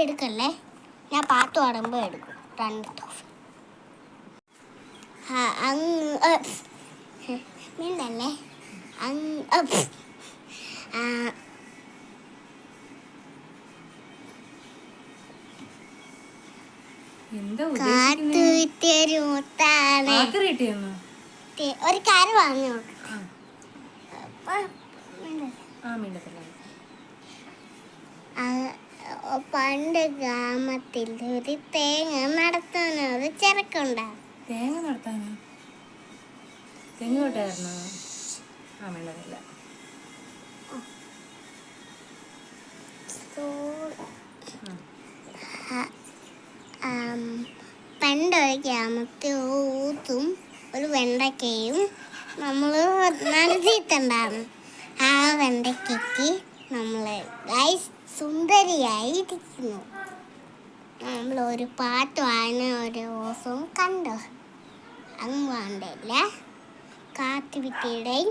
എടുക്കല്ലേ, ഞാൻ പാട്ട് പാടുമ്പോൾ എടുക്കും. 2 തോഫി. മിണ്ടല്ലേ. കാത്തുവിറ്റൊരു മുത്താണ്. ഒരു കാര്യം പറഞ്ഞു. പണ്ട് ഗ്രാമത്തിൽ ഒരു തേങ്ങ നടത്താനോ ഒരു ചെറുക്കുണ്ടാവും. തേങ്ങ നടത്താനോ? തെങ്ങ് വെട്ടായിരുന്നോ? മിണ്ടത്തില്ല. പണ്ടൊരു ഗ്രാമത്തിൽ ഊത്തും ഒരു വെണ്ടയ്ക്കയും നമ്മൾ നനച്ചിട്ടുണ്ടായിരുന്നു. ആ വെണ്ടയ്ക്കയ്ക്ക് നമ്മൾ സുന്ദരിയായിരിക്കുന്നു. നമ്മളൊരു പാട്ട് വായന ഒരു ദിവസവും കണ്ടു. അങ്ങ് വേണ്ടല്ല, കാത്തുവിത്തിയുടെയും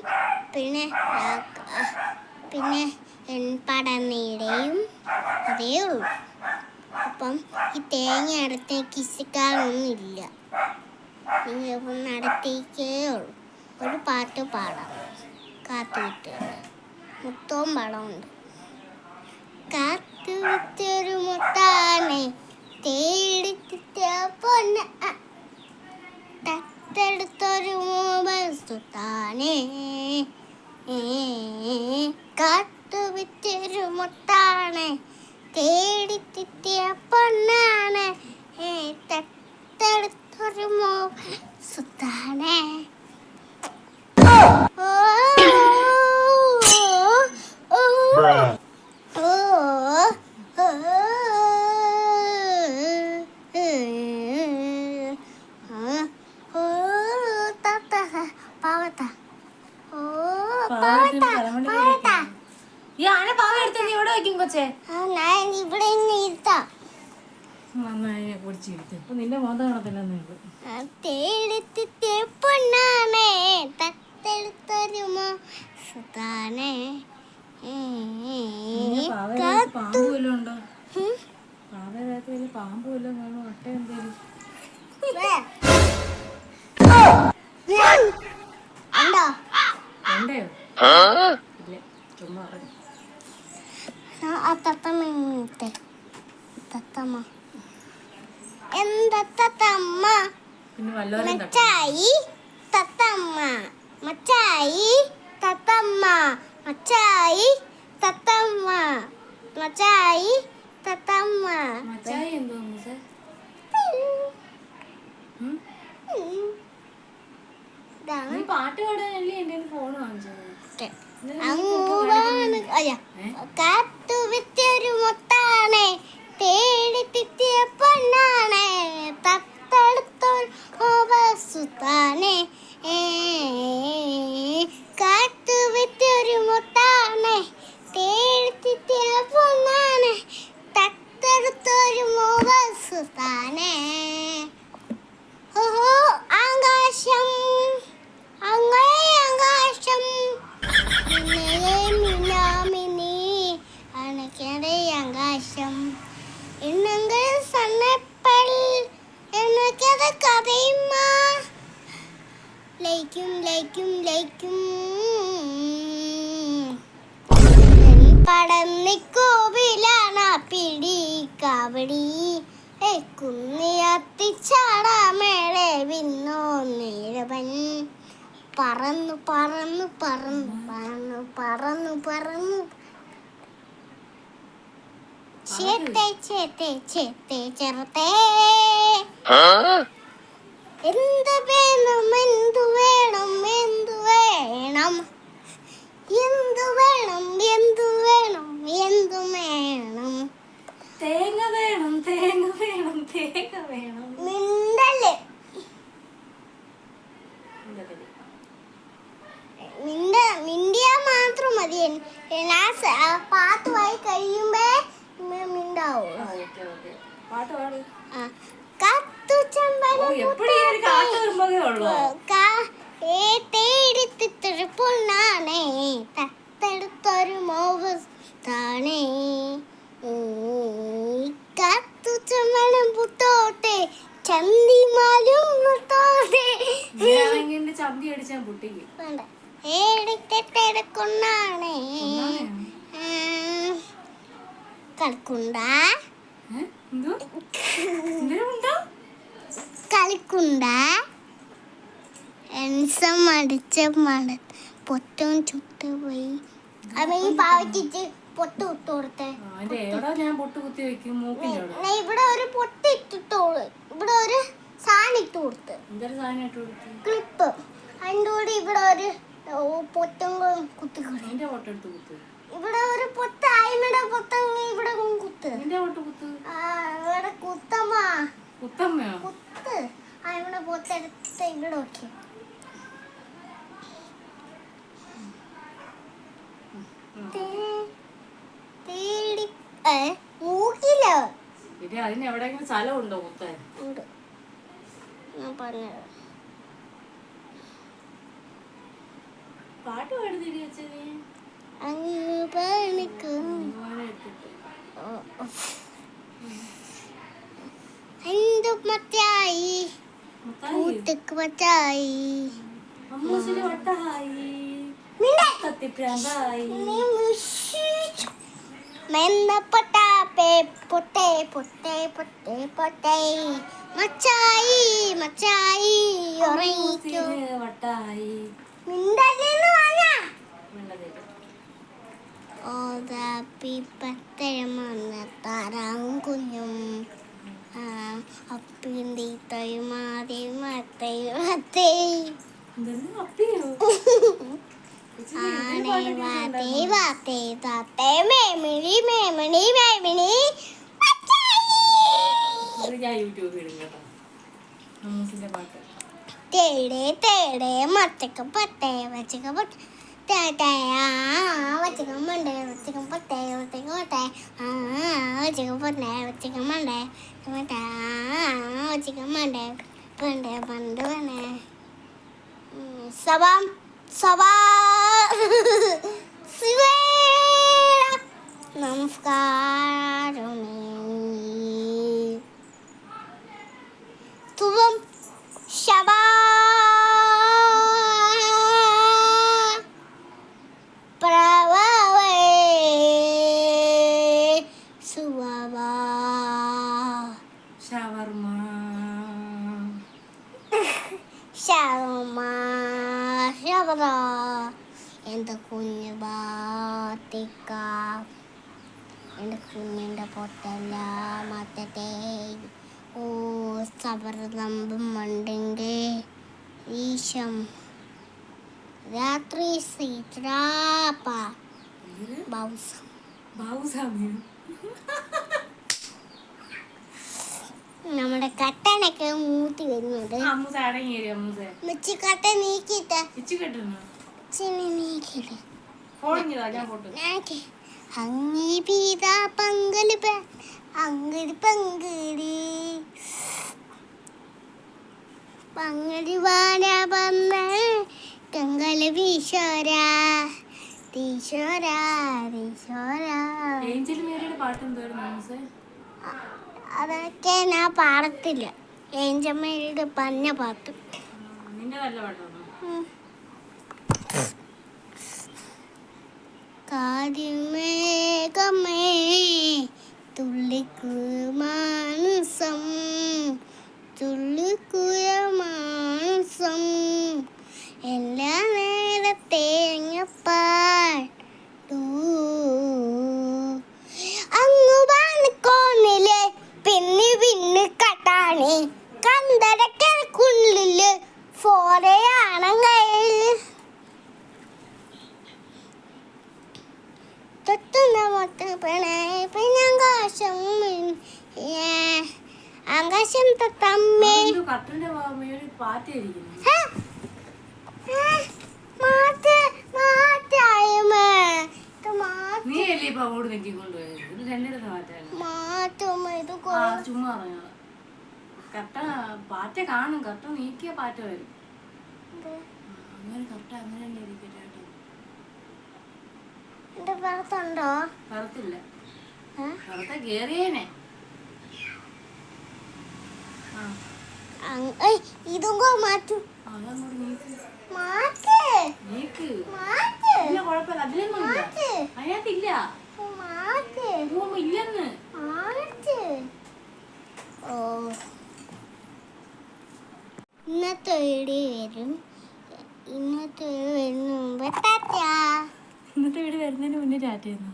പിന്നെ പടന്നയുടെയും അതേ ഉള്ളൂ. അപ്പം ഈ തേങ്ങ അടുത്തേക്ക് ഇശിക്കാനൊന്നുമില്ല. നിങ്ങളിപ്പം അടുത്തേക്കേ ഉള്ളൂ. ഒരു പാട്ട് പാടാം. കാത്തുവിത്തിയുടെ മൊത്തവും പടമുണ്ട്. കാത്തുവിത്തൊരു മുത്താണ്, തേടിത്തിയ പൊന്ന തത്തെടുത്തൊരു സുത്താനേ. കാത്തുവിത്തൊരു മുത്താണ്, തേടിത്തിയ പൊന്നാണ്, തത്തെടുത്തൊരു സുത്താനേ. നിന്റെ മോന്ത കാണത്തില്ല. പാമ്പ് വല്ലതും ഉണ്ടോ? പാമ്പ് വല്ലതും കാണും. ഒട്ട എന്തേലും ഉണ്ടോ? ഇല്ല, ചുമ്മാ പറഞ്ഞു. പിന്നെ വല്ലോരും മച്ചായി തത്തമ്മ, മച്ചായി തത്തമ്മ, മച്ചായി തത്തമ്മ, മച്ചായി തത്തമ്മ. മച്ചായി എന്തോ പാട്ട് പാടാനല്ലേ എന്റെ ഫോൺ വാങ്ങിച്ചത്. കാത്തുവിത്തൊരു മുത്താണ്, തേടിത്തിയ പൊന്നാണ്, തത്തെടുത്തൊരു സുത്താനേ. കാത്തുവിത്തൊരു മുത്താണ്, തേടിത്തിയ പൊന്നാണ്, തത്തെടുത്തൊരു സുത്താനേ. ഓഹോ ആകാശം, ആകാശം മിനാമിനി അണക്കടെ ആകാശം എന്നെങ്കിൽ സന്നപ്പൽ എന്നൊക്കത കഥയുമ്മ ലയിക്കും ലയിക്കും ലയിക്കും. പടന്നിക്കോവിലാണ് പിടി കബടി കുന്നിയത്തിച്ചാടാമേളെ വിന്നോ നേരവൻ. പറന്നു പറന്നു പറന്നു പറന്നു പറന്നു പറന്നു ചേത്തേ ചേത്തേ ചേത്തേ ചെറുത്തേ. എന്ത് വേണം എന്തു വേണം എന്തു വേണം എന്തു വേണം എന്തു വേണം എന്തു വേണം. തേങ്ങ വേണം തേങ്ങ വേണം തേങ്ങ വേണം. മിണ്ടല്ലേ, മിണ്ടിയാ മാത്രം മതി. പാട്ട് വായി കഴിയുമ്പോ മിണ്ടാവൂ. തേടിത്തിത്തൊരു പൊന്നാണേ, തത്തെടുത്തൊരു മോഹത്താണേ. കമ്പി അടിച്ചാൽ പൊട്ടിക്കും. വേണ്ട. ഏടിക്കെട്ടെടുക്കുന്നാണേ കളിക്കുണ്ട കളിക്കുണ്ട എൻസം അടിച്ച മട പൊട്ടും ചുട്ടുപോയി. അമ്മ ഈ പാവച്ചിട്ട് പൊട്ട് കുത്തു കൊടുത്തേ. ഞാൻ പൊട്ട് കുത്തി വെക്കും മൂക്കിന്റെ അവിടെ. ഇവിടെ ഒരു പൊട്ട് ഇട്ടിട്ടോളൂ. ഇവിടെ ഒരു സാധനം ഇട്ട് കൊടുത്ത്. എന്തൊരു സാധനം ഇട്ട് കൊടുത്തു? ക്ലിപ്പ്. അതിൻ്റെ കൂടെ ഇവിടെ ഒരു പൊട്ടും കുത്തി കൊടുത്തു. നിന്റെ പൊട്ട് എടുത്ത് കുത്തു. ഇവിടെ ഒരു പൊട്ട് അയിമയുടെ പൊത്തങ്ങ് ഇവിടെ കുത്ത്. നിന്റെ പൊട്ട് കുത്ത്. ഇവിടെ കുത്തമ്മ. കുത്തമ്മയോ? കുത്ത്. അയിമയുടെ പൊത്തെടുത്ത് ഇവിടെ നോക്കി. മൂക്കിലോ? പിന്നെ അതിന് എവിടെയെങ്കിലും സ്ഥലം ഉണ്ടോ കുത്താൻ? ഉണ്ട്. ഞാൻ പറഞ്ഞത്. പാട്ട് പാടി തിരി വെച്ചേ. അങ്ങ് പണിക്കും എന്തു മറ്റായി കൂട്ടുക്ക് മറ്റായി അമ്മൂസിന് വട്ടായി കത്തിപ്രാന്തായി മെന്നപ്പൊട്ടാപ്പേ പൊട്ടേ പൊട്ടേ പൊട്ടേ പൊട്ടേ മച്ചായി മച്ചായി ഉറങ്ങിക്കോ വട്ടായി മിണ്ടല്ലെന്ന് പറഞ്ഞാ മിണ്ടതില്ല. ഓതാപ്പി പത്തരമൊന്ന താറാവും കുഞ്ഞും അപ്പിന്റെ തൈമാറി മത്തയും മത്തേ ആണേ വാത്തേ വാത്തേ താത്തേ മേമിണി മേമിണി മേമിണി ഞാൻ യൂട്യൂബിൽ ഇടും കേട്ടോ അമ്മൂസിന്റെ പാട്ട്. തേടേ തേടേ മത്തക്ക പട്ടേ വച്ചക്ക പട്ട വച്ചക്കം മണ്ടേ വച്ചക്കം പട്ടേ വച്ചക്കം പട്ടേ വച്ചക്കം പട്ടേ വച്ചക്കം മണ്ടേ മറ്റേ വച്ചക്കം മണ്ടേ പണ്ടേ പണ്ട് പണ്ടേ സവാം സവാ നമസ്കാരം സുഖം ശബാ പ്രവേ സുവവാ ഷവർമ ശർമ്മ ശബറ എൻ്റെ കുഞ്ഞു ബാത്തിക്ക എൻ്റെ കുഞ്ഞിൻ്റെ പൊട്ടല്ല മത്തേ ഓ സബർദമ്പം ഉണ്ടെങ്കിൽ ഈശം രാത്രി സീത്രാപ്പ നമ്മുടെ കട്ടനൊക്കെ മൂത്തി വരുന്നുണ്ട്. മിച്ചി കട്ട നീക്കിട്ട് നീക്കിട്ട് അങ്ങി പീത പങ്കല് അങ്ങടി പങ്കടി പങ്കടി വാന വന്ന കങ്കല വീശോര തീശോര തീശോര. അതൊക്കെ ഞാൻ പാടത്തില്ല. ഏഞ്ചമ്മയുടെ പഞ്ഞ പാത്തു. കാതിമേഘമേ തുള്ളിക്കു മാനസം തുള്ളിക്കുയ മാനസം എല്ലാ നേരത്തേങ്ങപ്പാടൂ അങ്ങു പാണിക്കോണില് പിന്നെ പിന്നെ കട്ടാണി കണ്ടരക്കുള്ളില് ഫോറയാണെങ്കിൽ ആകാശം തമ്മേ കട്ട പാറ്റ കാണും. കട്ട നീക്കിയ പാറ്റ വരും. അങ്ങനെ കട്ട അങ്ങനെ തന്നെ ഇരിക്കട്ടെ കേട്ടോ. പുറത്തുണ്ടോ? പുറത്തില്ല. പുറത്തെ കേറിയേനെ. ഇതും മാറ്റും. അതങ്ങോട്ട് നീക്ക് മാറ്റ് നീക്ക്. മാറ്റ് ഇല്ല കുഴപ്പമില്ല, അതിലൊന്നും ഇല്ല, മാറ്റ് അതിനകത്തില്ല, മാറ്റ് ഇല്ലെന്ന്. മാറ്റ്. ഓ ഇന്നത്തെ വീഡിയോ വരും. ഇന്നത്തെ വീഡിയോ വരുന്ന മുമ്പ് ടാറ്റാ. ഇന്നത്തെ വീട് വരുന്നതിന് മുന്നേ ടാറ്റ ചെയ്യുന്നു.